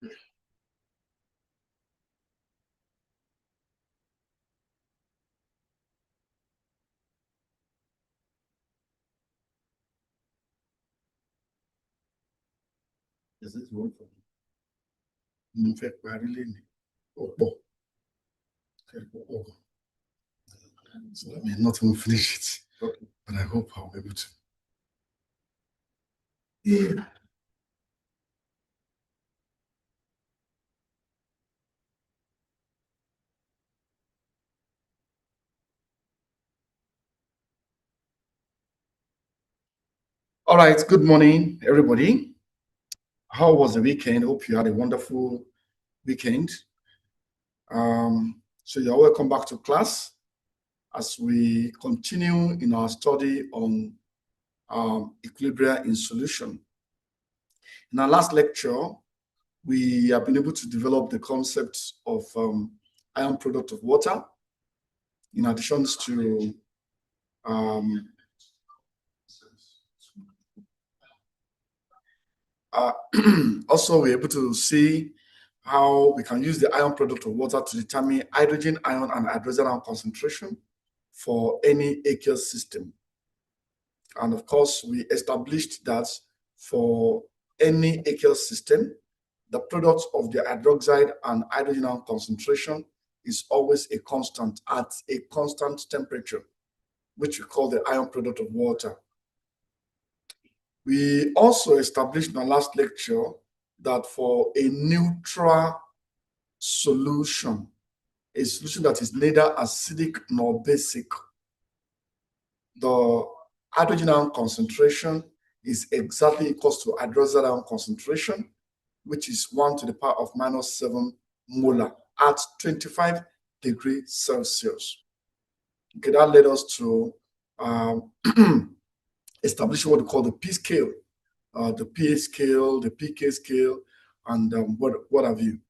Is this one for me? In fact, I really need. Oh. So I may not even finish it, okay, but I hope I'll be able to. Yeah. All right, good morning, everybody. How was the weekend? Hope you had a wonderful weekend. So you're welcome back to class as we continue in our study on equilibria in solution. In our last lecture, we have been able to develop the concept of ion product of water, in addition to also we're able to see how we can use the ion product of water to determine hydrogen ion and hydrogen ion concentration for any aqueous system. And of course, we established that for any aqueous system, the product of the hydroxide and hydrogen ion concentration is always a constant at a constant temperature, which we call the ion product of water. We also established in our last lecture that for a neutral solution, a solution that is neither acidic nor basic, the hydrogen ion concentration is exactly equal to hydroxide ion concentration, which is 1 to the power of -7 molar at 25 degrees Celsius. Okay, that led us to establishing what we call the P scale, the PA scale, the PK scale, and what have you.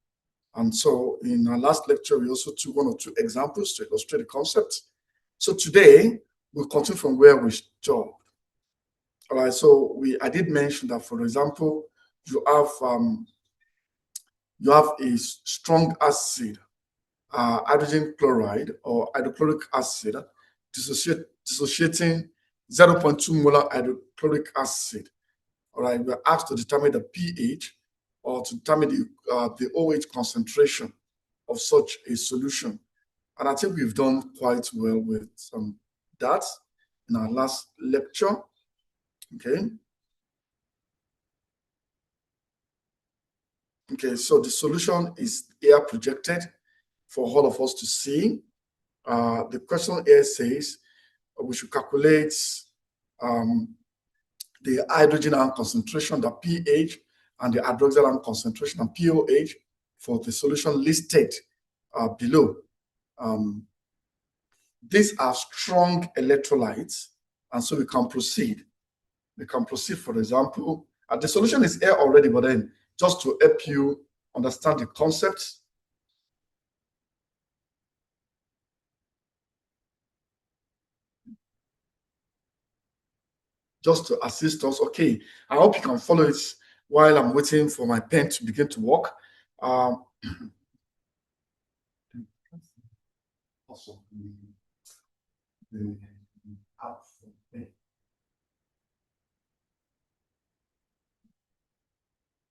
And so in our last lecture, we also took 1 or 2 examples to illustrate the concept. So today, we'll continue from where we stopped. All right, so I did mention that, for example, you have a strong acid, hydrogen chloride or hydrochloric acid, dissociating 0.2 molar hydrochloric acid. All right, we're asked to determine the pH or to determine the OH concentration of such a solution. And I think we've done quite well with that in our last lecture. Okay. Okay, so the solution is here projected for all of us to see. The question here says we should calculate the hydrogen ion concentration, the pH, and the hydroxide ion concentration and pOH for the solution listed below. These are strong electrolytes, and so we can proceed. We can proceed, for example, the solution is here already, but then just to help you understand the concept, just to assist us. Okay, I hope you can follow it while I'm waiting for my pen to begin to work. Also, the app for pen.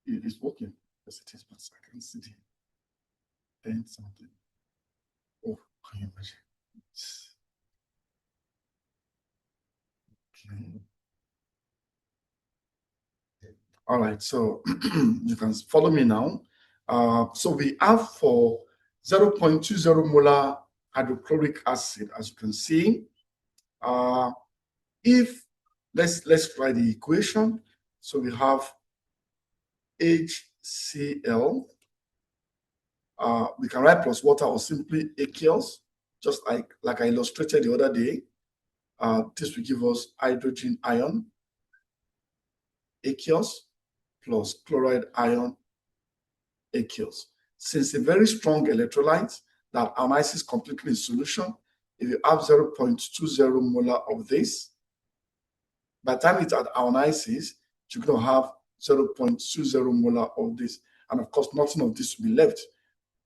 It is working. Yes, it is, but I can see the pen something. Oh, can you imagine? Okay. All right, so you can follow me now. So we have for 0.20 molar hydrochloric acid, as you can see. If let's write the equation. So we have HCl. We can write plus water or simply aqueous, just like I illustrated the other day. This will give us hydrogen ion, aqueous, plus chloride ion, aqueous. Since a very strong electrolyte that ionizes completely in solution, if you have 0.20 molar of this, by the time it ionizes, you're going to have 0.20 molar of this. and of course, nothing of this will be left.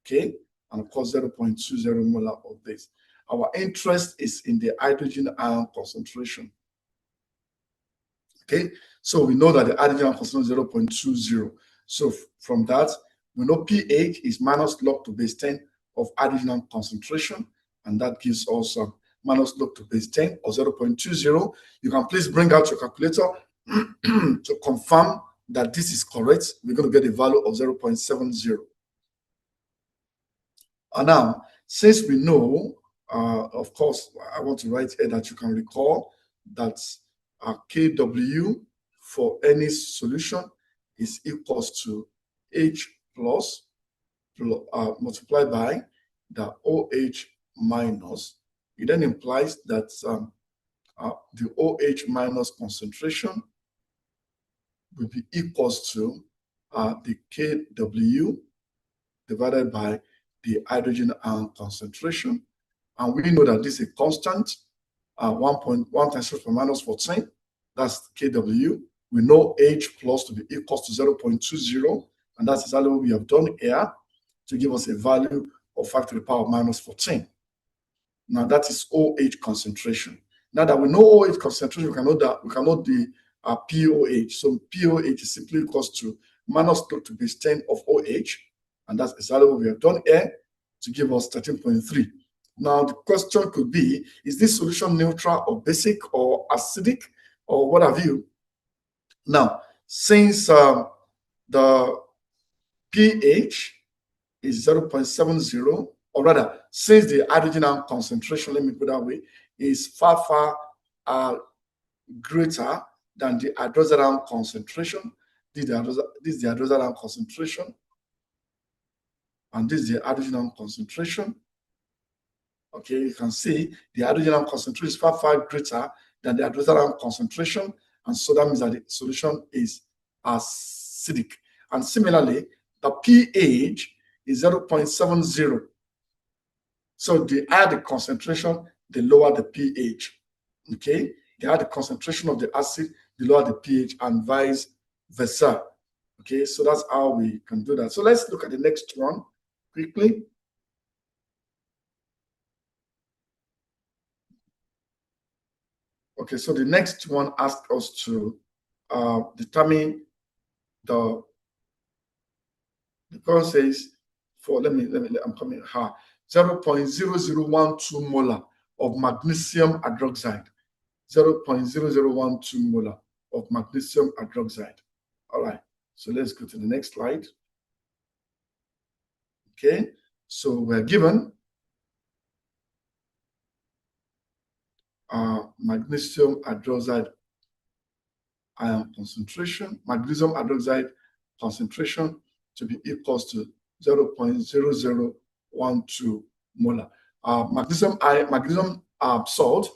Okay, and of course, 0.20 molar of this. Our interest is in the hydrogen ion concentration. Okay, so we know that the hydrogen ion concentration is 0.20. So from that, we know pH is minus log to base 10 of hydrogen ion concentration, and that gives us minus log to base 10 or 0.20. You can please bring out your calculator to confirm that this is correct. We're going to get a value of 0.70. And now, since we know, of course, I want to write here that you can recall that Kw for any solution is equals to H plus multiplied by the OH minus. It then implies that the OH minus concentration will be equals to the Kw divided by the hydrogen ion concentration. And we know that this is a constant, 1.1 times 10 to the minus 14. That's Kw. We know H plus to be equals to 0.20, and that's exactly what we have done here to give us a value of 5 to the power minus 14. Now that is OH concentration. Now that we know OH concentration, we can know the POH. So POH is simply equals to minus log to base 10 of OH, and that's exactly what we have done here to give us 13.3. Now the question could be, is this solution neutral or basic or acidic or what have you? Now, since the pH is 0.70, or rather, since the hydrogen ion concentration, let me put that way, is far, far greater than the hydrogen ion concentration. This is the hydrogen ion concentration, and this is the hydrogen ion concentration. Okay, you can see the hydrogen ion concentration is far, far greater than the hydrogen ion concentration, and so that means that the solution is acidic. And similarly, the pH is 0.70. So the higher the concentration, the lower the pH. Okay, the higher the concentration of the acid, the lower the pH, and vice versa. Okay, so that's how we can do that. So let's look at the next one quickly. Okay, so the next one asks us to determine the says for I'm coming 0.0012 molar of magnesium hydroxide. 0.0012 molar of magnesium hydroxide. All right, so let's go to the next slide. Okay, so we're given magnesium hydroxide ion concentration, magnesium hydroxide concentration to be equals to 0.0012 molar. Magnesium salt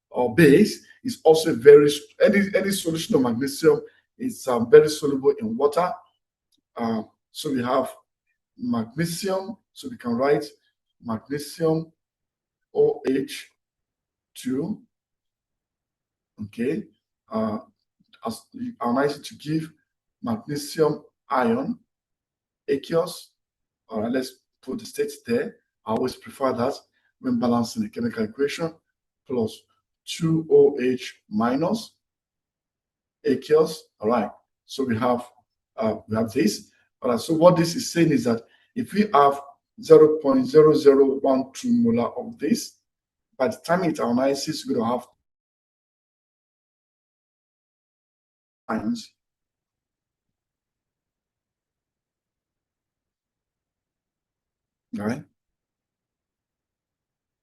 or base is also very, any solution of magnesium is very soluble in water. So we have magnesium, so we can write magnesium OH2. Okay, as our nice to give magnesium ion aqueous. All right, let's put the states there. I always prefer that when balancing the chemical equation, plus 2OH minus aqueous. All right, so we have this. All right, so what this is saying is that if we have 0.0012 molar of this, by the time it ionizes, we're going to have times all right.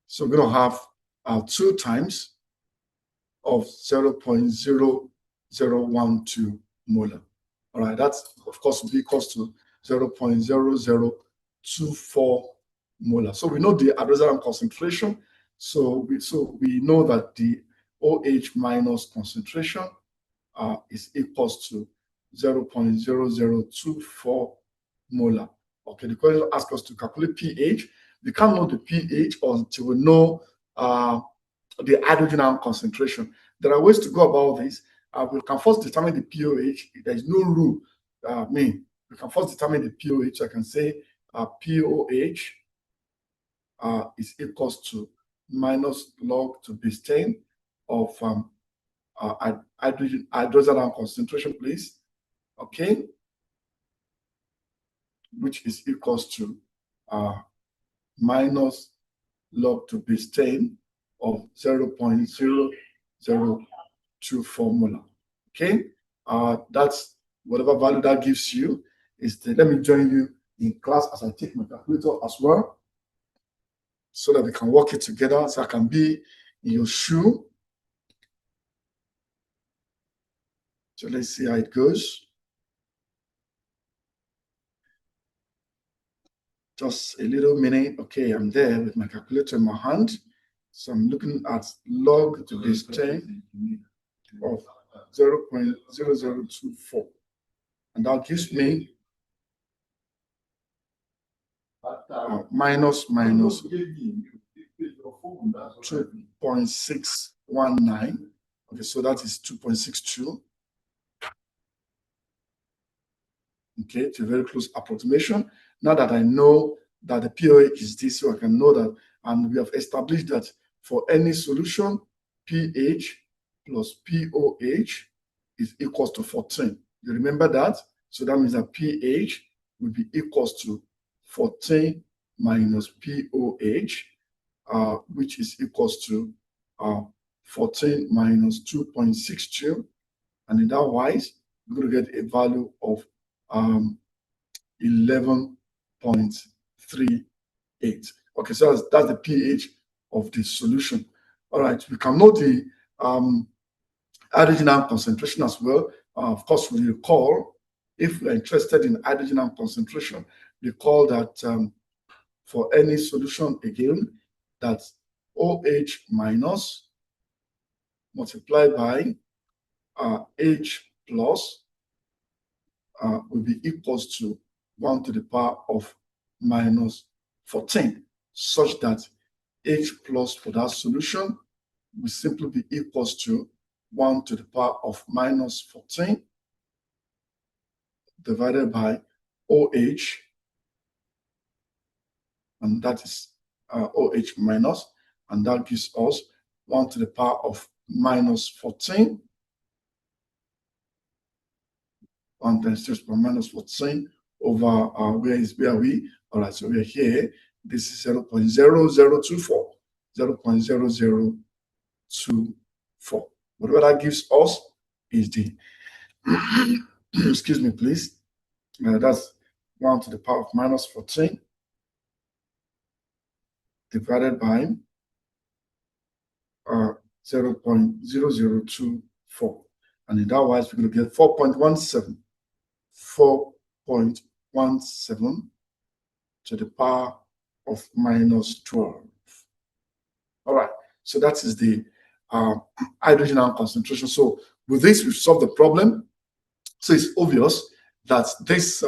So we're going to have 2 times of 0.0012 molar. All right, that's of course will be equals to 0.0024 molar. So we know the hydrogen concentration. So we know that the OH minus concentration is equals to 0.0024 molar. Okay, the question asks us to calculate pH. We can't know the pH until we know the hydrogen ion concentration. There are ways to go about this. We can first determine the pOH. There is no rule. we can first determine the pOH. I can say pOH is equals to minus log to base 10 of hydrogen ion concentration, please. Okay, which is equals to minus log to base 10 of 0.0024 molar. Okay, that's whatever value that gives you. Let me join you in class as I take my calculator as well, so that we can work it together, so I can be in your shoe. So let's see how it goes. Just a little minute. Okay, I'm there with my calculator in my hand. So I'm looking at log to base 10 of 0.0024. And that gives me minus 2.619. Okay, so that is 2.62. Okay, it's a very close approximation. Now that I know that the pOH is this, so I can know that, and we have established that for any solution, pH plus pOH is equals to 14. You remember that? So that means that pH will be equals to 14 minus pOH, which is equals to 14 minus 2.62. And in that wise, we're going to get a value of 11.38. Okay, so that's the pH of the solution. All right, we can know the hydrogen ion concentration as well. Of course, we recall, if we're interested in hydrogen ion concentration, recall that for any solution again, that's OH minus multiplied by H plus will be equals to 1 to the power of minus 14, such that H plus for that solution will simply be equals to 1 to the power of minus 14 divided by OH, and that is OH minus, and that gives us 1 to the power of minus 14, 1 times 6 per minus 14 over where are we? All right, so we're here. This is 0.0024, 0.0024. Whatever that gives us is the, excuse me, please. That's 1 to the power of minus 14 divided by 0.0024. And in that wise, we're going to get 4.17. 4.17 to the power of minus 12. All right, so that is the hydrogen ion concentration. So with this, we've solved the problem. So it's obvious that this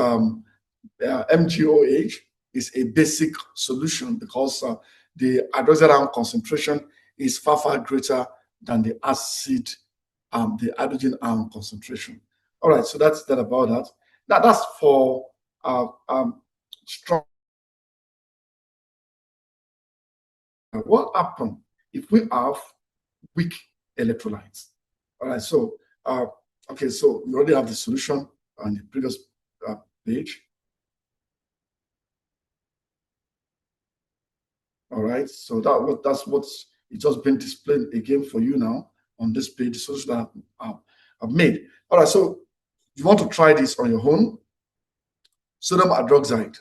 MgOH is a basic solution, because the hydrogen ion concentration is far, far greater than the acid, the hydrogen ion concentration. All right, so that's that about that. Now that's for strong. What happens if we have weak electrolytes? All right, so okay, so we already have the solution on the previous page. All right, so that's what's it's just been displayed again for you now on this page, the solution that I've made. All right, so you want to try this on your own. Sodium hydroxide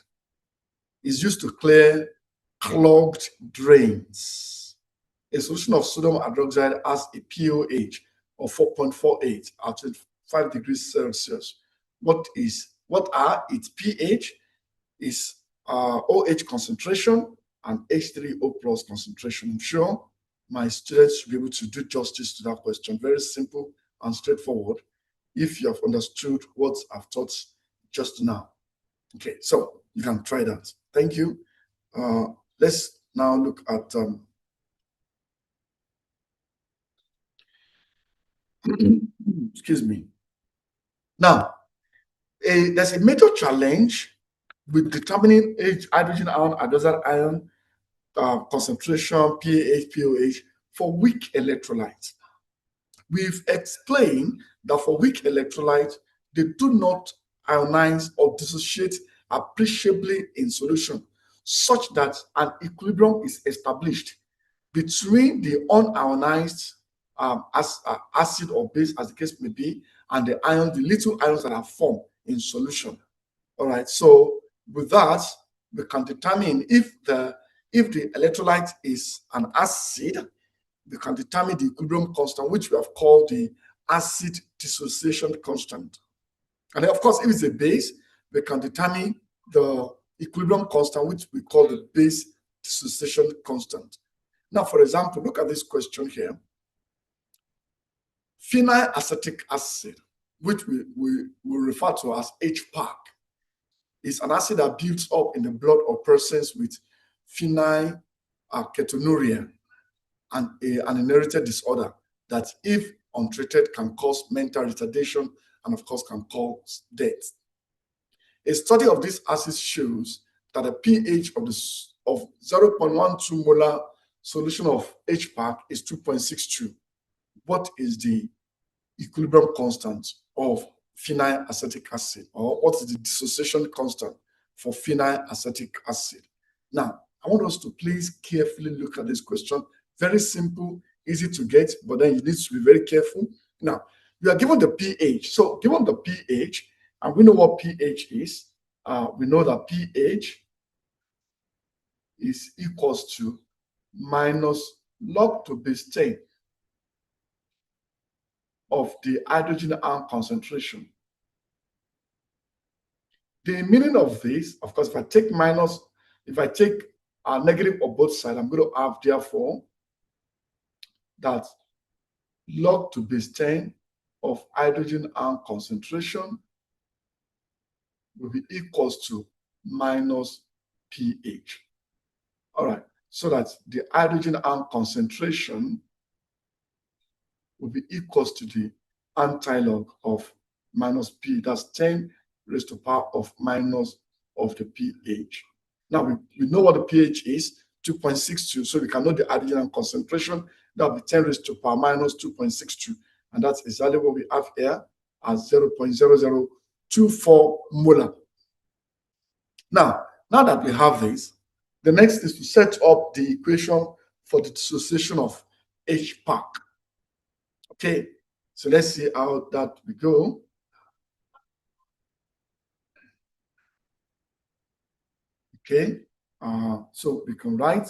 is used to clear clogged drains. A solution of sodium hydroxide has a pOH of 4.48 at 5 degrees Celsius. What are its pH? Is OH concentration and H3O plus concentration. I'm sure my students should be able to do justice to that question. Very simple and straightforward, if you have understood what I've taught just now. Okay, so you can try that. Thank you. Let's now look at excuse me. Now, There's a major challenge with determining hydrogen ion, hydroxide ion concentration, pH, pOH for weak electrolytes. We've explained that for weak electrolytes, they do not ionize or dissociate appreciably in solution, such that an equilibrium is established between the unionized acid or base, as the case may be, and the ions, the little ions that are formed in solution. All right. So with that, we can determine if the electrolyte is an acid, we can determine the equilibrium constant, which we have called the acid dissociation constant. And then, of course, if it's a base, we can determine the equilibrium constant, which we call the base dissociation constant. Now, for example, look at this question here. Phenyl acetic acid, which we refer to as HPAC, is an acid that builds up in the blood of persons with phenylketonuria, and an inherited disorder that, if untreated, can cause mental retardation and, of course, can cause death. A study of this acid shows that a pH of 0.12 molar solution of HPAC is 2.62. What is the equilibrium constant of phenyl acetic acid, or what is the dissociation constant for phenyl acetic acid? Now, I want us to please carefully look at this question. Very simple, easy to get, but then you need to be very careful. Now, we are given the pH. So given the pH, and we know what pH is, we know that pH is equals to minus log to base 10 of the hydrogen ion concentration. The meaning of this, of course, if I take a negative on both sides, I'm going to have, therefore, that log to base 10 of hydrogen ion concentration will be equals to minus pH. All right, so that the hydrogen ion concentration will be equals to the antilog of minus P. That's 10 raised to the power of minus of the pH. Now, we know what the pH is, 2.62, so we can know the hydrogen ion concentration. That will be 10 raised to the power minus 2.62, and that's exactly what we have here as 0.0024 molar. Now that we have this, the next is to set up the equation for the dissociation of HPAC. Okay, so let's see how that we go. Okay, so we can write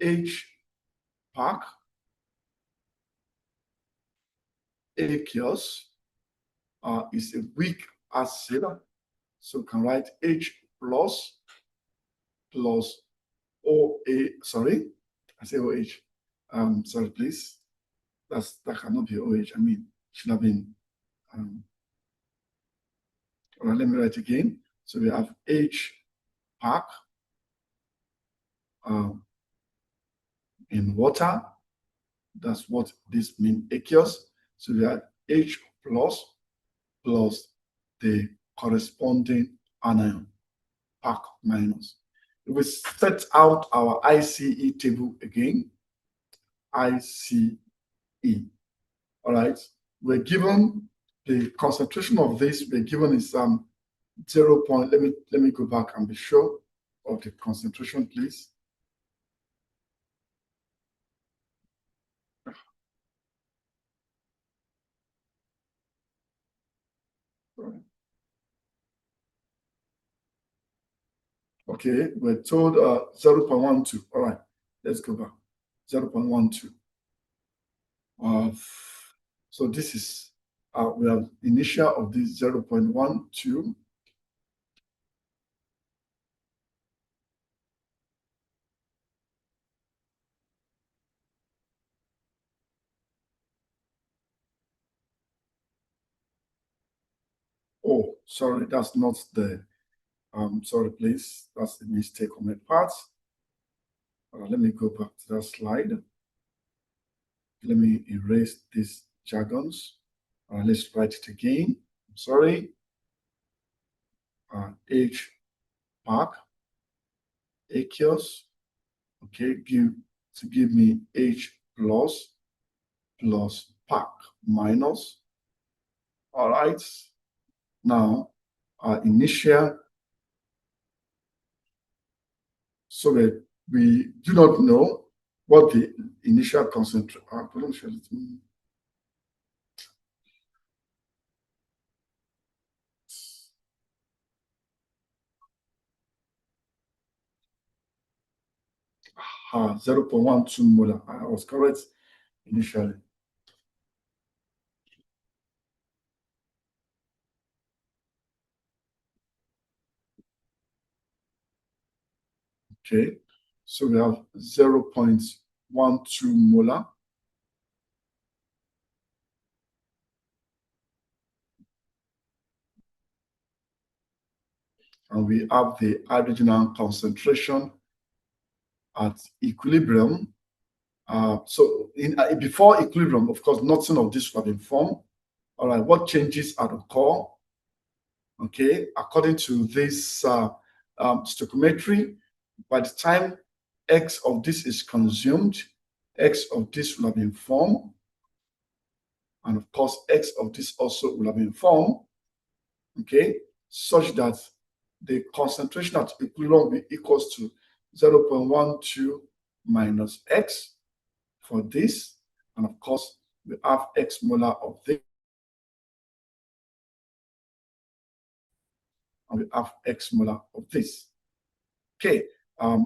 HPAC aqueous is a weak acid, so we can write H plus OA. Sorry, I say OH. Sorry, please. That cannot be OH. I mean, should have been. All right, let me write again. So we have HPAC in water. That's what this means, aqueous. So we have H plus the corresponding anion, PAC minus. If we set out our ICE table again, ICE. All right, we're given the concentration of this. We're given is 0. Let me go back and be sure of the concentration, please. Okay, we're told 0.12. All right, let's go back. 0.12. So this is, we have initial of this 0.12. Oh, sorry, that's not the, sorry, please. That's a mistake on my part. Let me go back to that slide. Let me erase these jargons. Let's write it again. I'm sorry. H pack aqueous, okay, give me H plus pack minus. All right. Now our initial, so that we do not know what the initial concentration. 0.12 molar. I was correct initially. Okay, so we have 0.12 molar. And we have the hydrogen ion concentration at equilibrium. So before equilibrium, of course, nothing of this would have been formed. All right, what changes are occur? Okay, according to this stoichiometry, by the time X of this is consumed, X of this will have been formed. And of course, X of this also will have been formed. Okay, such that the concentration at equilibrium will be equals to 0.12 minus X for this. And of course, we have X molar of this. And we have X molar of this. Okay,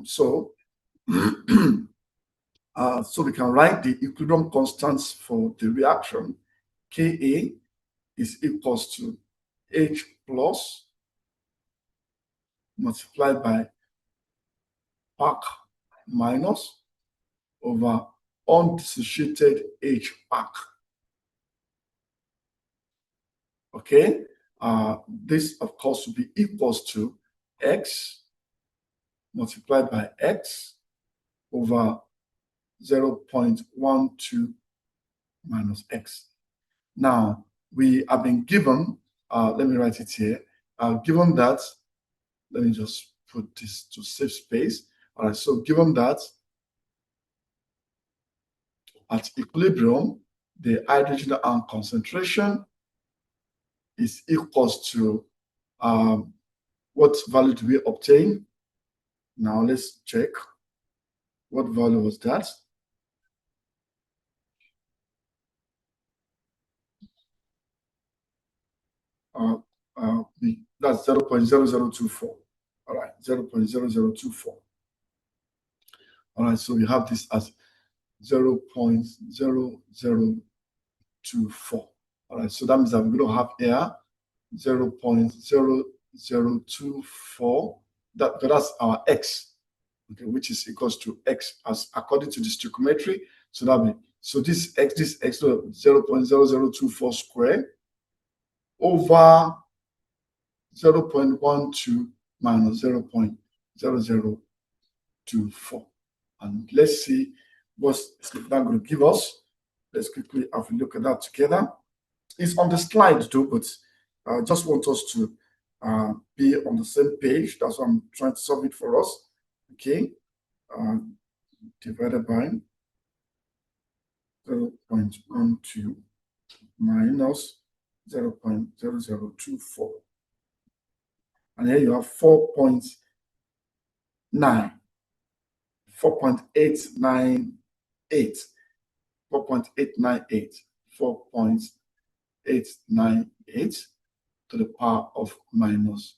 so so we can write the equilibrium constants for the reaction. Ka is equals to H plus multiplied by pack minus over undissociated H pack. Okay, this of course will be equals to X multiplied by X over 0.12 minus X. Now, we have been given, let me write it here, given that, let me just put this to save space. All right, so given that at equilibrium, the hydrogen ion concentration is equals to, what value do we obtain? Now let's check. What value was that? That's 0.0024. All right, 0.0024. All right, so we have this as 0.0024. All right, so that means that we're going to have here 0.0024. That's our X, okay, which is equals to X as according to the stoichiometry. So that means, so this X 0.0024 square over 0.12 minus 0.0024. And let's see what's that going to give us. Let's quickly have a look at that together. It's on the slide too, but I just want us to be on the same page. That's why I'm trying to solve it for us. Okay, divided by 0.12 minus 0.0024. And here you have 4.9, 4.898, 4.898, 4.898 to the power of minus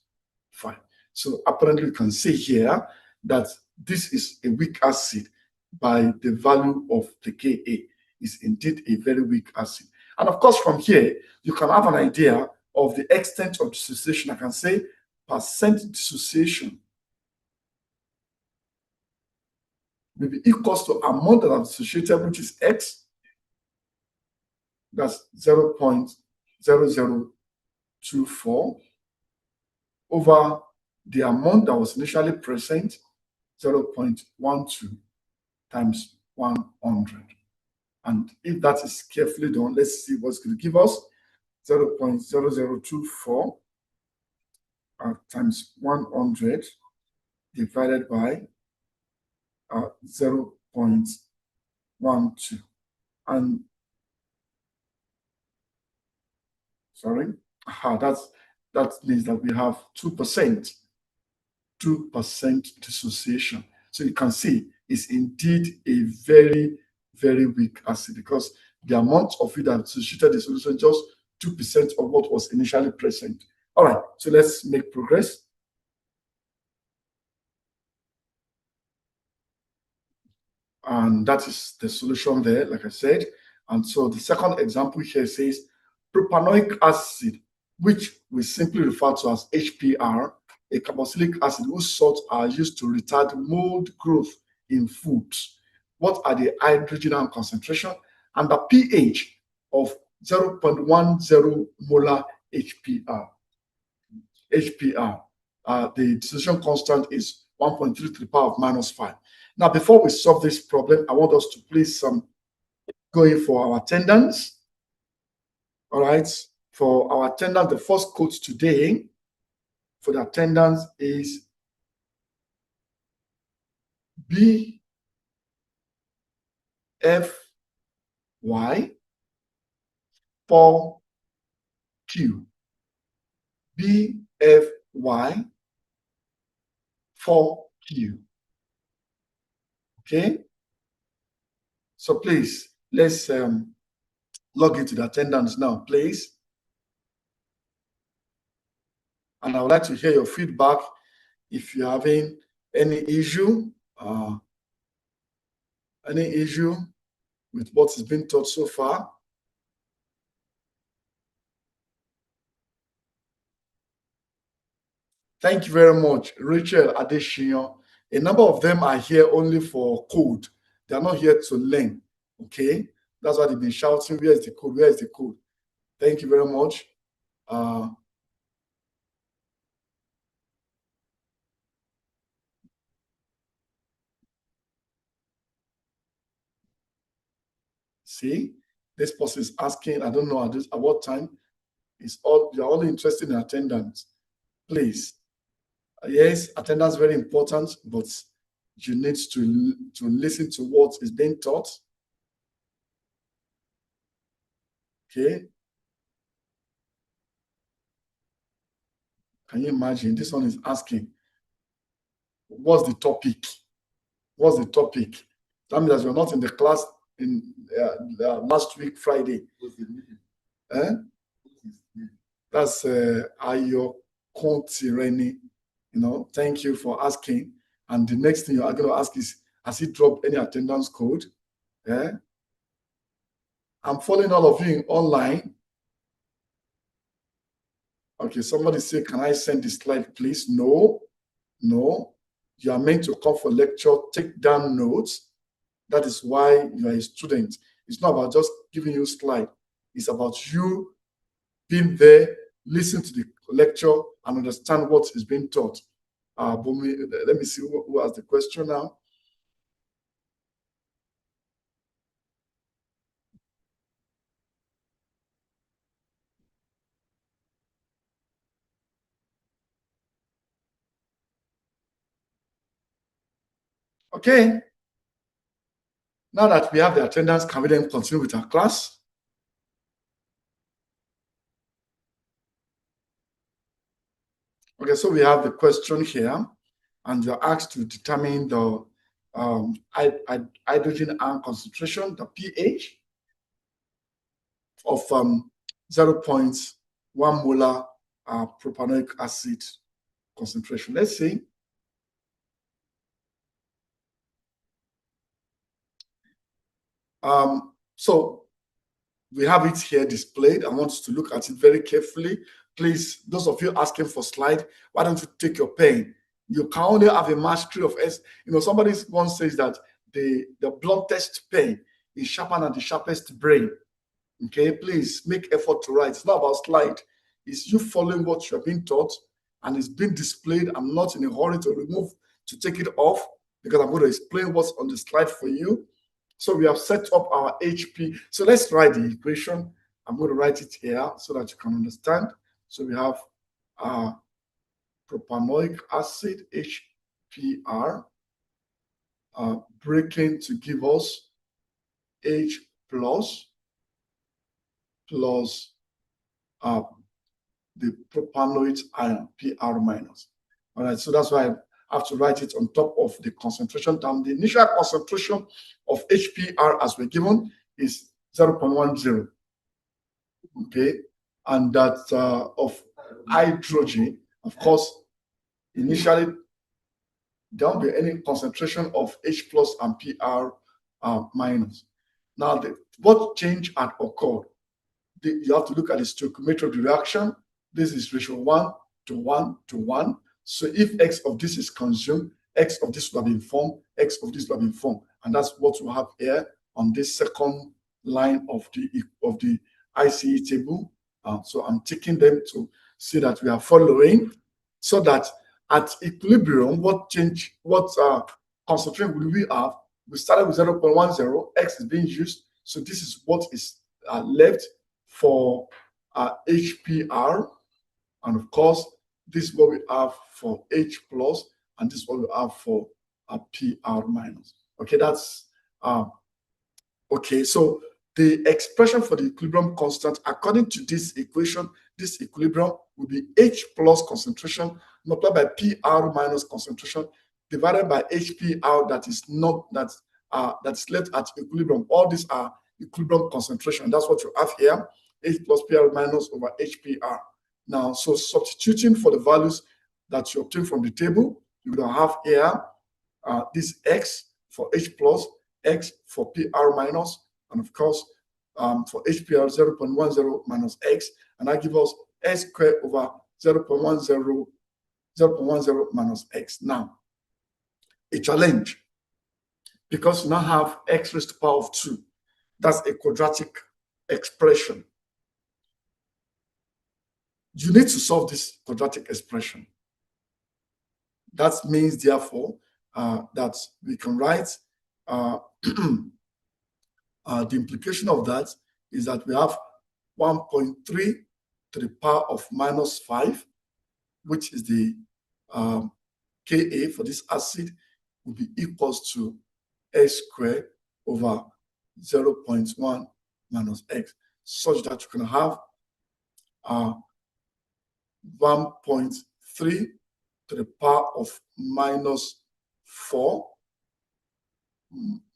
5. So apparently you can see here that this is a weak acid by the value of the Ka. Is indeed a very weak acid. And of course, from here, you can have an idea of the extent of dissociation. I can say percent dissociation will be equals to amount that are dissociated, which is X. That's 0.0024 over the amount that was initially present, 0.12 times 100. And if that is carefully done, let's see what's going to give us. 0.0024 times 100 divided by 0.12. And sorry, that means that we have 2%, 2% dissociation. So you can see it's indeed a very, very weak acid, because the amount of it that dissociated the solution just 2% of what was initially present. All right, so let's make progress. And that is the solution there, like I said. And so the second example here says propanoic acid, which we simply refer to as HPR, a carboxylic acid whose salts are used to retard mold growth in foods. What are the hydrogen ion concentration and the pH of 0.10 molar HPR? The dissociation constant is 1.3 to the power of -5. Now, before we solve this problem, I want us to please go in for our attendance. All right. For our attendance, the first code today for the attendance is BFY 4Q. BFY 4Q. Okay. So please, let's log into the attendance now, please. And I would like to hear your feedback if you're having any issue with what has been taught so far. Thank you very much, Rachel Adesina. A number of them are here only for code. They are not here to learn. Okay, that's why they've been shouting, "Where is the code? Where is the code?" Thank you very much. See, this person is asking, I don't know at what time. You're all interested in attendance. Please. Yes, attendance is very important, but you need to listen to what is being taught. Okay. Can you imagine? This one is asking, what's the topic? What's the topic? That means that you're not in the class in last week, Friday. Eh? That's Ayo Kontireni. Thank you for asking. And the next thing you're going to ask is, has he dropped any attendance code? Yeah. I'm following all of you online. Okay, somebody say, can I send the slide, please? No. You are meant to come for lecture, take down notes. That is why you are a student. It's not about just giving you a slide. It's about you being there, listen to the lecture, and understand what is being taught. Let me see who has the question now. Okay. Now that we have the attendance, can we then continue with our class? Okay, so we have the question here, and you're asked to determine the hydrogen ion concentration, the pH of 0.1 molar propanoic acid concentration. Let's see. So we have it here displayed. I want you to look at it very carefully. Please, those of you asking for slide, why don't you take your pen? You can only have a mastery of S. Somebody once says that the bluntest pen is sharper than the sharpest brain. Okay, please make effort to write. It's not about slide. It's you following what you're being taught, and it's being displayed. I'm not in a hurry to take it off, because I'm going to explain what's on the slide for you. So we have set up our HP. So let's write the equation. I'm going to write it here so that you can understand. So we have propanoic acid, HPr, breaking to give us H plus the propanoid ion, Pr minus. All right, so that's why I have to write it on top of the concentration term. The initial concentration of HPr as we're given is 0.10. Okay, and that of hydrogen, of course, initially there won't be any concentration of H plus and Pr minus. Now, what change had occurred? You have to look at the stoichiometry of the reaction. This is ratio 1 to 1 to 1. So if X of this is consumed, X of this will have been formed, X of this will have been formed. And that's what we have here on this second line of the ICE table. So I'm taking them to see that we are following, so that at equilibrium, what concentration will we have? We started with 0.10, X is being used. So this is what is left for HPr. And of course, this is what we have for H plus, and this is what we have for Pr minus. Okay, that's okay. So the expression for the equilibrium constant, according to this equation, this equilibrium will be H plus concentration multiplied by Pr minus concentration divided by HPr that is left at equilibrium. All these are equilibrium concentration. That's what you have here, H plus Pr minus over HPr. Now, so substituting for the values that you obtain from the table, you will have here this X for H plus, X for Pr minus, and of course, for HPr 0.10 minus X, and that gives us S squared over 0.10 minus X. Now, a challenge, because you now have X raised to the power of 2. That's a quadratic expression. You need to solve this quadratic expression. That means, therefore, that we can write the implication of that is that we have 1.3 to the power of minus 5, which is the Ka for this acid, will be equals to S squared over 0.1 minus X, such that you can have 1.3 to the power of minus 4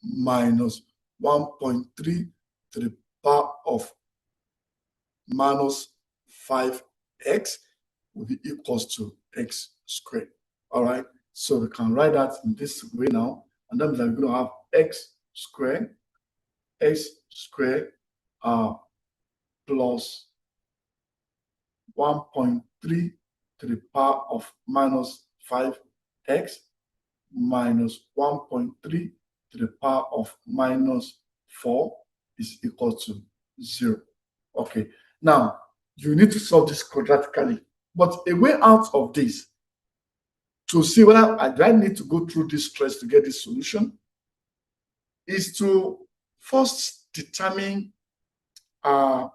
minus 1.3 to the power of minus 5x will be equals to x squared. All right, so we can write that in this way now, and that means that we're going to have x squared plus 1.3 to the power of minus 5x minus 1.3 to the power of minus 4 is equal to 0. Okay, now you need to solve this quadratically. But a way out of this, to see whether I need to go through this stress to get this solution, is to first determine, to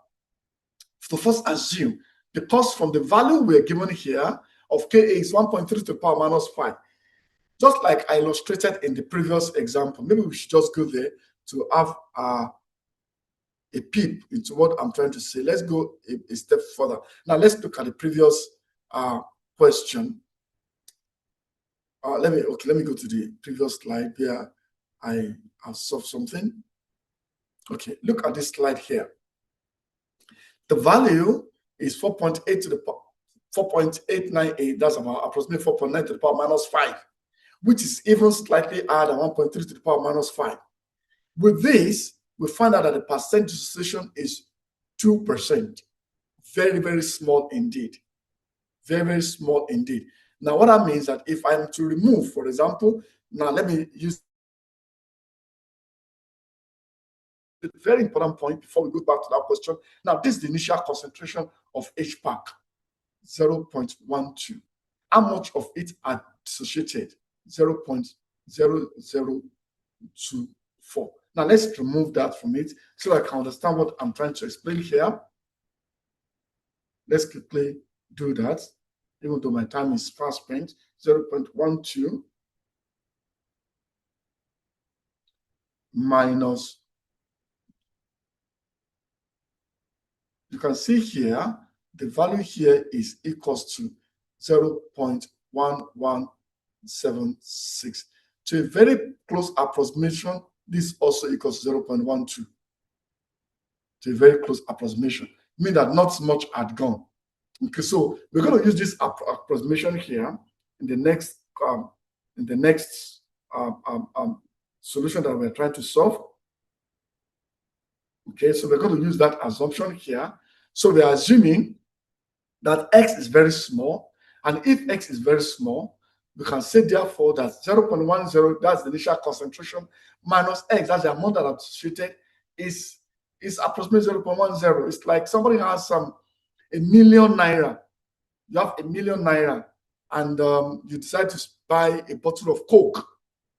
first assume, because from the value we're given here of Ka is 1.3 to the power minus 5, just like I illustrated in the previous example. Maybe we should just go there to have a peep into what I'm trying to say. Let's go a step further. Now let's look at the previous question. Let me go to the previous slide where I have solved something. Okay, look at this slide here. The value is 4.8 to the 4.898. That's about approximately 4.9 to the power minus 5, which is even slightly higher than 1.3 to the power minus 5. With this, we find out that the percent dissociation is 2%. Very, very small indeed. Very, very small indeed. Now, what that means that if I'm to remove, for example, now let me use a very important point before we go back to that question. Now, this is the initial concentration of HPAC, 0.12. How much of it are dissociated? 0.0024. Now, let's remove that from it so I can understand what I'm trying to explain here. Let's quickly do that. even though my time is fast spent, 0.12 minus, you can see here, the value here is equals to 0.1176. To a very close approximation, this also equals 0.12. To a very close approximation, meaning that not much had gone. Okay, so we're going to use this approximation here in the next solution that we're trying to solve. Okay, so we're going to use that assumption here. So we're assuming that x is very small, and if x is very small, we can say therefore that 0.10, that's the initial concentration, minus x, that's the amount that I've dissociated, is approximately 0.10. It's like somebody has a million naira. You have a million naira, and you decide to buy a bottle of Coke.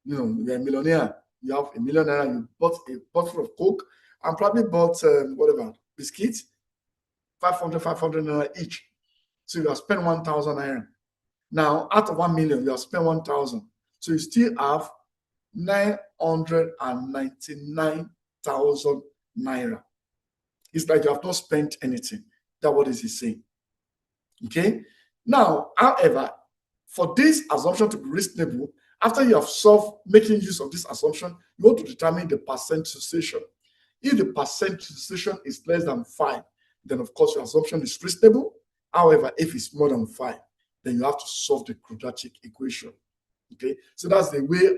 You know, you're a millionaire. You have a million naira. You bought a bottle of Coke, and probably bought whatever biscuits, 500 naira each. So you have spent 1,000 naira. Now, out of 1 million, you have spent 1,000. So you still have 999,000 naira. It's like you have not spent anything. That's what is he saying. Okay. Now, however, for this assumption to be reasonable, after you have solved making use of this assumption, you want to determine the percent dissociation. If the percent dissociation is less than 5, then of course your assumption is reasonable. However, if it's more than 5, then you have to solve the quadratic equation. Okay, so that's the way,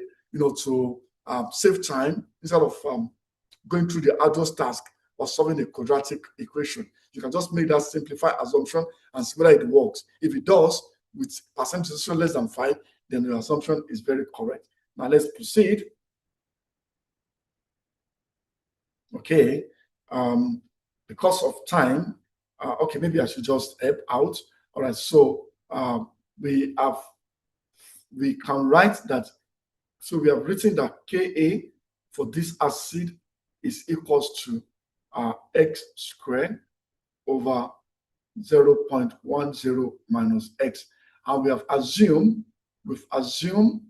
to save time instead of going through the arduous task of solving a quadratic equation. You can just make that simplified assumption and see whether it works. If it does, with percent dissociation less than 5, then your assumption is very correct. Now let's proceed. Okay, because of time, okay, maybe I should just help out. All right, so we can write that. So we have written that Ka for this acid is equals to x squared over 0.10 minus x, and we've assumed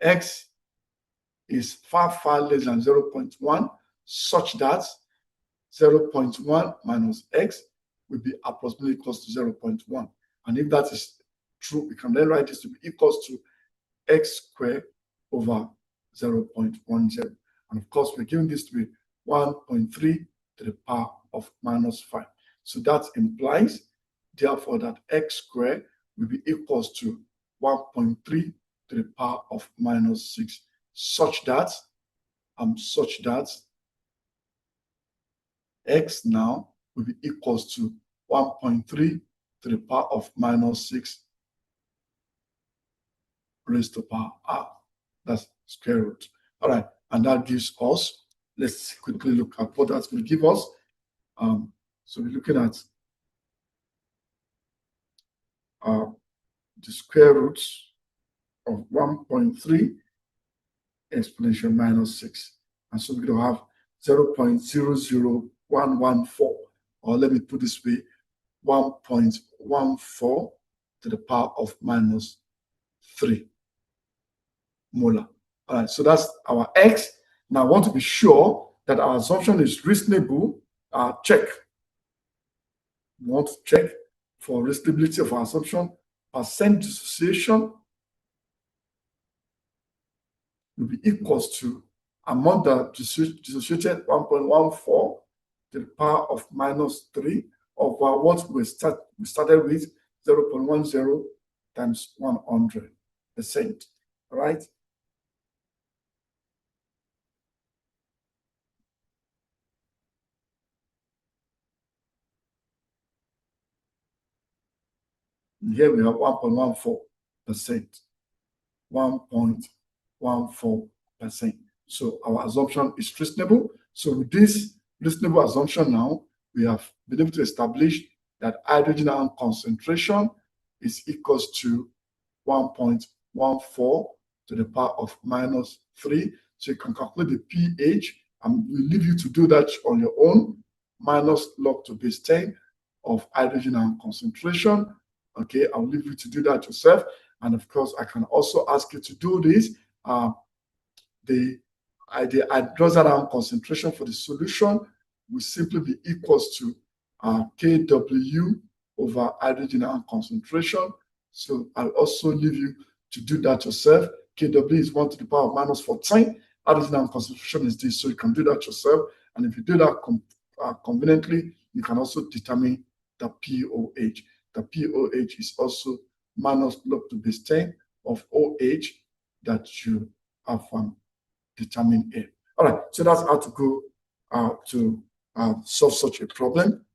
x is far less than 0.1, such that 0.1 minus x will be approximately equals to 0.1. And if that is true, we can then write this to be equals to x squared over 0.10. And of course, we're given this to be 1.3 to the power of minus 5. So that implies, therefore, that x squared will be equals to 1.3 to the power of minus 6, such that x now will be equals to 1.3 to the power of minus 6 raised to power r. That's square root. All right, and that gives us, let's quickly look at what that's going to give us. So we're looking at the square root of 1.3 exponential minus 6. And so we're going to have 0.00114, or let me put this way, 1.14 to the power of minus 3 molar. All right, so that's our x. Now I want to be sure that our assumption is reasonable. Check. We want to check for reasonability of our assumption. Percent dissociation will be equals to amount that dissociated 1.14 to the power of minus 3 over what we started with, 0.10 times 100%. All right? Here we have 1.14%. 1.14%. So our assumption is reasonable. So with this reasonable assumption now, we have been able to establish that hydrogen ion concentration is equals to 1.14 to the power of minus 3. So you can calculate the pH, and we leave you to do that on your own. Minus log to base 10 of hydrogen ion concentration Okay, I'll leave you to do that yourself. And of course, I can also ask you to do this. The hydrogen ion concentration for the solution will simply be equals to Kw over hydrogen ion concentration. So I'll also leave you to do that yourself. Kw is 1 to the power of minus 14. Hydrogen ion concentration is this, so you can do that yourself. And if you do that conveniently, you can also determine the pOH. The pOH is also minus log to base 10 of OH that you have determined here. All right, so that's how to go to solve such a problem.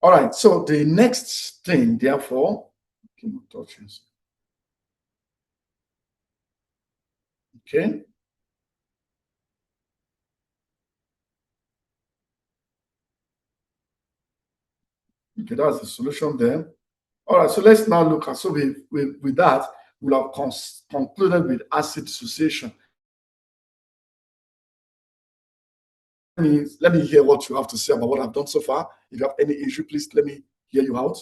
All right, so the next thing, therefore, okay. Okay, that's the solution there. All right, so let's now look at, so with that, we'll have concluded with acid dissociation. Let me hear what you have to say about what I've done so far. If you have any issue, please let me hear you out.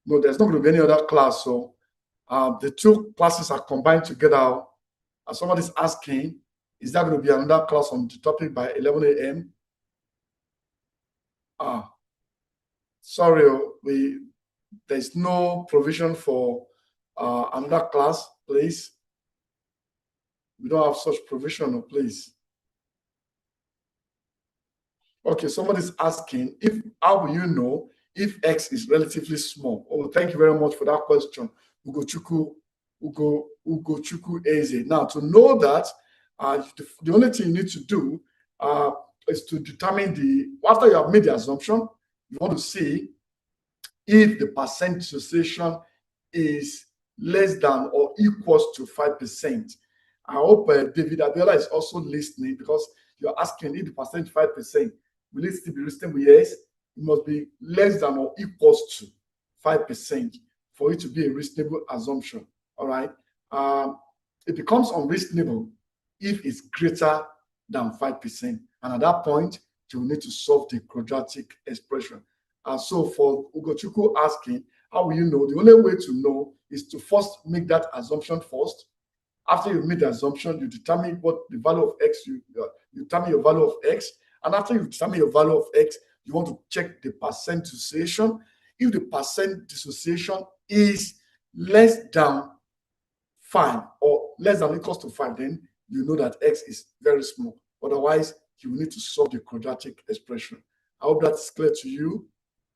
No, there's not going to be any other class. So the two classes are combined together. Somebody's asking, is there going to be another class on the topic by 11 a.m.? Sorry, there's no provision for another class, please. We don't have such provision, please. Okay, somebody's asking, how will you know if X is relatively small? Oh, thank you very much for that question, Ugochukwu Eze. Now, to know that, the only thing you need to do is to determine after you have made the assumption, you want to see if the percent dissociation is less than or equals to 5%. I hope David Abiola is also listening, because you're asking if the percent 5%, will it still be reasonable? Yes, it must be less than or equals to 5% for it to be a reasonable assumption. All right. It becomes unreasonable if it's greater than 5%. And at that point, you will need to solve the quadratic expression. So for Ugochukwu asking, how will you know? The only way to know is to first make that assumption first. After you make the assumption, you determine what the value of X, you determine your value of X. And after you determine your value of X, you want to check the percent dissociation. If the percent dissociation is less than 5 or less than or equals to 5, then you know that X is very small. Otherwise, you will need to solve the quadratic expression. I hope that's clear to you,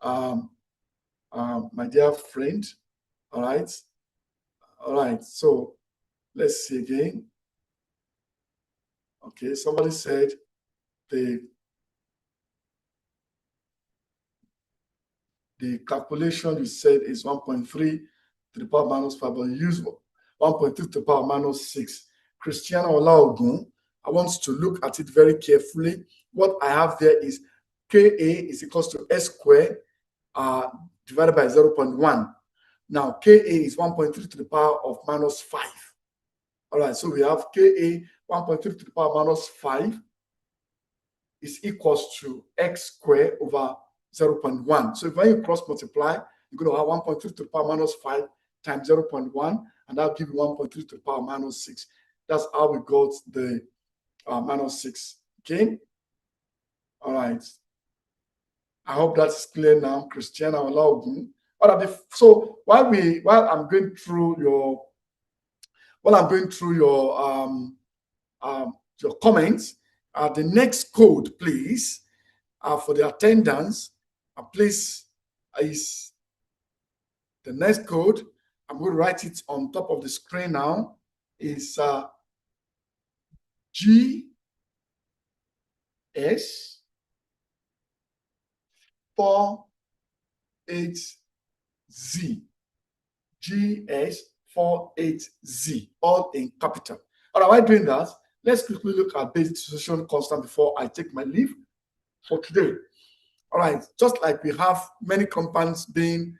my dear friend. All right. All right. So let's see again. Okay. Somebody said the calculation you said is 1.3 to the power minus 5, but you use 1.3 to the power minus 6. Christiana Olaogun, I want to look at it very carefully. What I have there is Ka is equals to S squared divided by 0.1. Now, Ka is 1.3 to the power of minus 5. All right, so we have Ka 1.3 to the power minus 5 is equals to X squared over 0.1. So if when you cross multiply, you're going to have 1.3 to the power minus 5 times 0.1, and that'll give you 1.3 to the power minus 6. That's how we got the minus 6. Okay? All right. I hope that's clear now, Christiana Olaogun. So while I'm going through your your comments. The next code, please, for the attendance, please, is the next code. I'm going to write it on top of the screen now. Is GS48Z. GS48Z, all in capital. All right, while doing that, let's quickly look at base dissociation constant before I take my leave for today. All right, just like we have many compounds being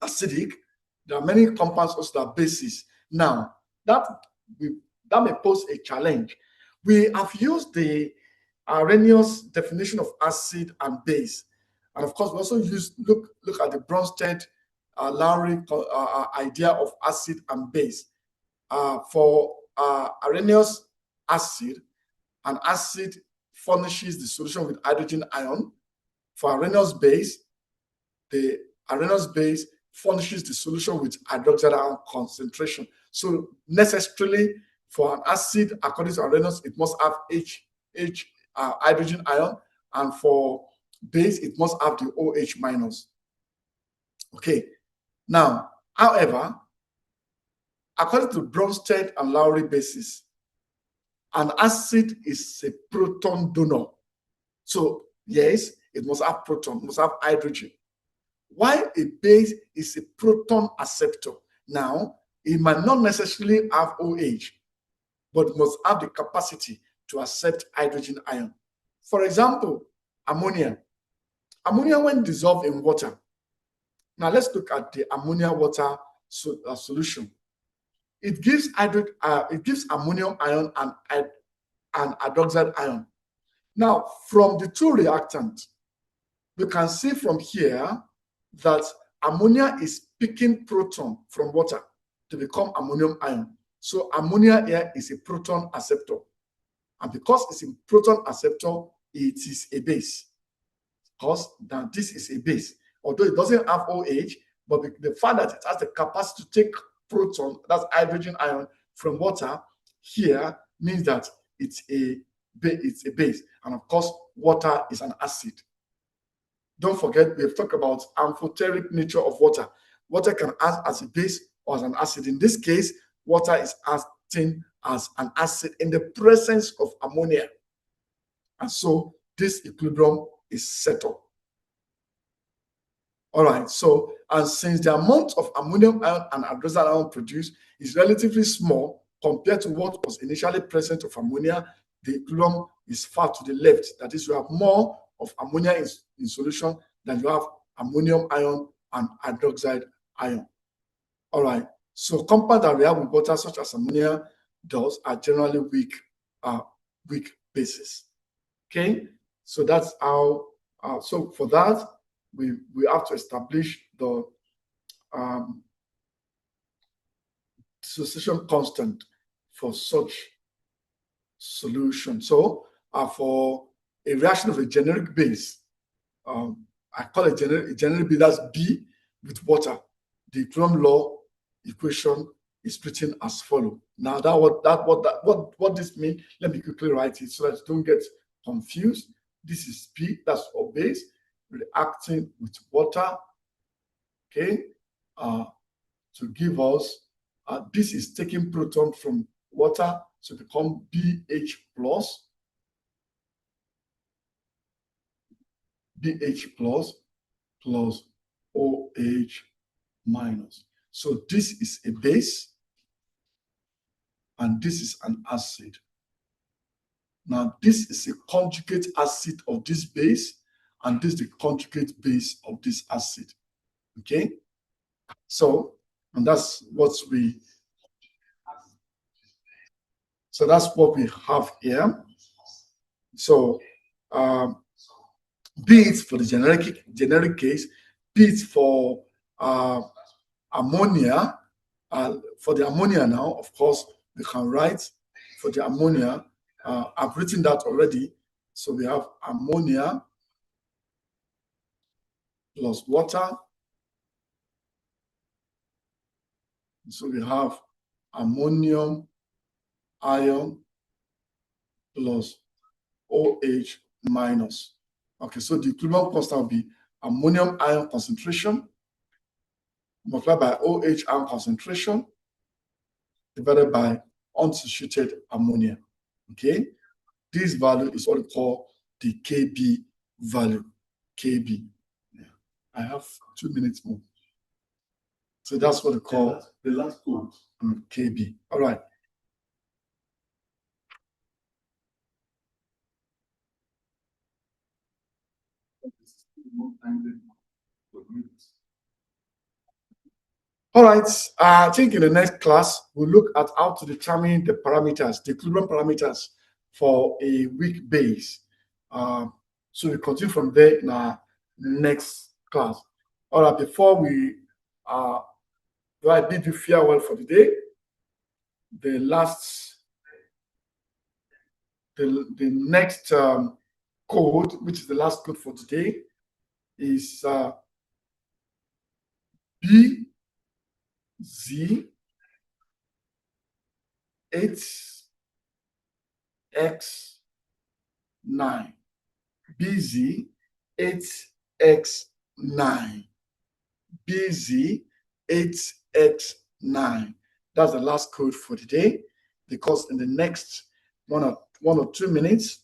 acidic, there are many compounds also that are bases. Now, that may pose a challenge. We have used the Arrhenius definition of acid and base. And of course, we also look at the Bronsted Lowry idea of acid and base. For Arrhenius acid, an acid furnishes the solution with hydrogen ion. For Arrhenius base, the Arrhenius base furnishes the solution with hydroxide ion concentration. So necessarily for an acid, according to Arrhenius, it must have hydrogen ion, and for base, it must have the OH minus. Okay. Now, however, according to Bronsted and Lowry bases, an acid is a proton donor. So yes, it must have proton, must have hydrogen. While a base is a proton acceptor. Now, it might not necessarily have OH, but must have the capacity to accept hydrogen ion. For example, ammonia. Ammonia, when dissolved in water. Now let's look at the ammonia water solution. It gives ammonium ion and hydroxide ion. Now, from the two reactants, you can see from here that ammonia is picking proton from water to become ammonium ion. So ammonia here is a proton acceptor. And because it's a proton acceptor, it is a base. Because now this is a base. Although it doesn't have OH, but the fact that it has the capacity to take proton, that's hydrogen ion, from water here means that it's a base. And of course, water is an acid. Don't forget, we've talked about amphoteric nature of water. Water can act as a base or as an acid. In this case, water is acting as an acid in the presence of ammonia. And so this equilibrium is settled. All right, so, and since the amount of ammonium ion and hydroxide ion produced is relatively small compared to what was initially present of ammonia, the equilibrium is far to the left. That is, you have more of ammonia in solution than you have ammonium ion and hydroxide ion. All right, so compounds that react with water, such as ammonia does, are generally weak bases. Okay, so that's how, so for that, we have to establish the dissociation constant for such solution. So for a reaction of a generic base, I call it a generic base, that's B with water. The equilibrium law equation is written as follows. Now what this means, let me quickly write it so that you don't get confused. This is B, that's for base, reacting with water, okay, to give us, this is taking proton from water to become BH plus, plus OH minus. So this is a base, and this is an acid. Now this is a conjugate acid of this base, and this is the conjugate base of this acid. Okay, so, and that's what we have here. So be it for the generic case, be it for ammonia. For the ammonia now, of course, we can write for the ammonia. I've written that already. So we have ammonia plus water. So we have ammonium ion plus OH minus. Okay, so the equilibrium constant will be ammonium ion concentration multiplied by OH ion concentration divided by unsaturated ammonia. Okay, this value is what we call the Kb value. Kb. Yeah. I have 2 minutes more. So that's what we call the last code. Kb. All right. All right, I think in the next class, we'll look at how to determine the parameters, the equilibrium parameters for a weak base. So we continue from there in our next class. All right, before we do I bid you farewell for the day, the next code, which is the last code for today, is BZ8X9. BZ8X9. BZ8X9. That's the last code for today, because in the next one or 2 minutes,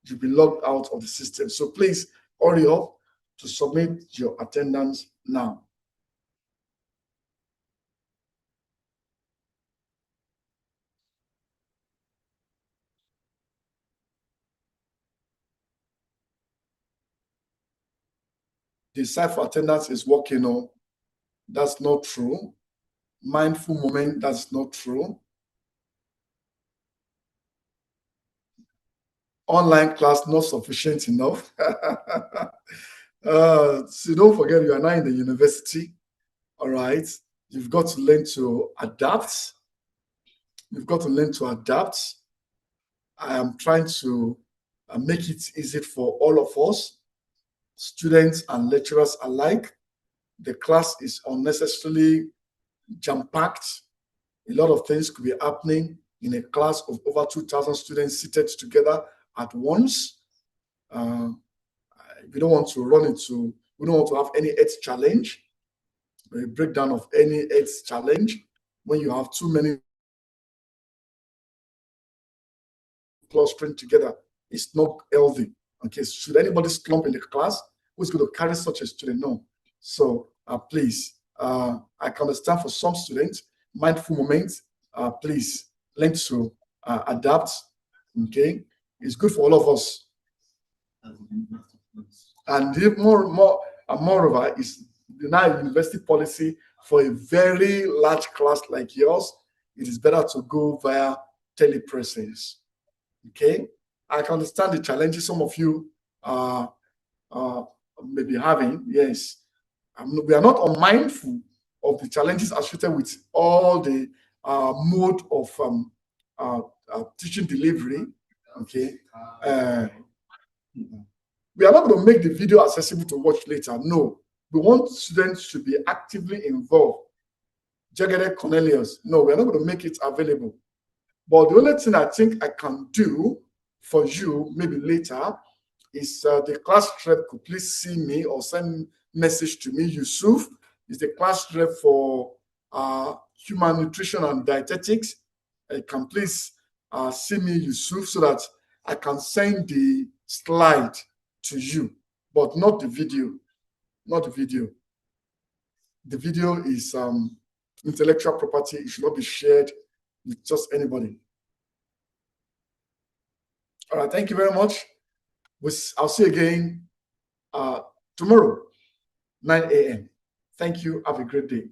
you'll be logged out of the system. So please hurry up to submit your attendance now. The site for attendance is working on. That's not true. Mindful moment, that's not true. Online class, not sufficient enough. So don't forget, you are now in the university. All right. You've got to learn to adapt. You've got to learn to adapt. I am trying to make it easy for all of us, students and lecturers alike. The class is unnecessarily jam-packed. A lot of things could be happening in a class of over 2,000 students seated together at once. We don't want to we don't want to have any health challenge, a breakdown of any health challenge when you have too many clustering together. It's not healthy. Okay, should anybody slump in the class, who's going to carry such a student? No. So please, I can understand for some students, mindful moments, please learn to adapt. Okay, it's good for all of us. And moreover, is the now university policy for a very large class like yours, it is better to go via telepresence. Okay, I can understand the challenges some of you may be having. Yes, we are not unmindful of the challenges associated with all the mode of teaching delivery. Okay, we are not going to make the video accessible to watch later. No, we want students to be actively involved. Jagede Cornelius, no, we're not going to make it available. But the only thing I think I can do for you, maybe later, is the class rep could please see me or send message to me. Yusuf is the class rep for human nutrition and dietetics. You can please see me, Yusuf, so that I can send the slide to you, but not the video. Not the video. The video is intellectual property. It should not be shared with just anybody. All right, thank you very much. I'll see you again tomorrow, 9 a.m. Thank you. Have a great day.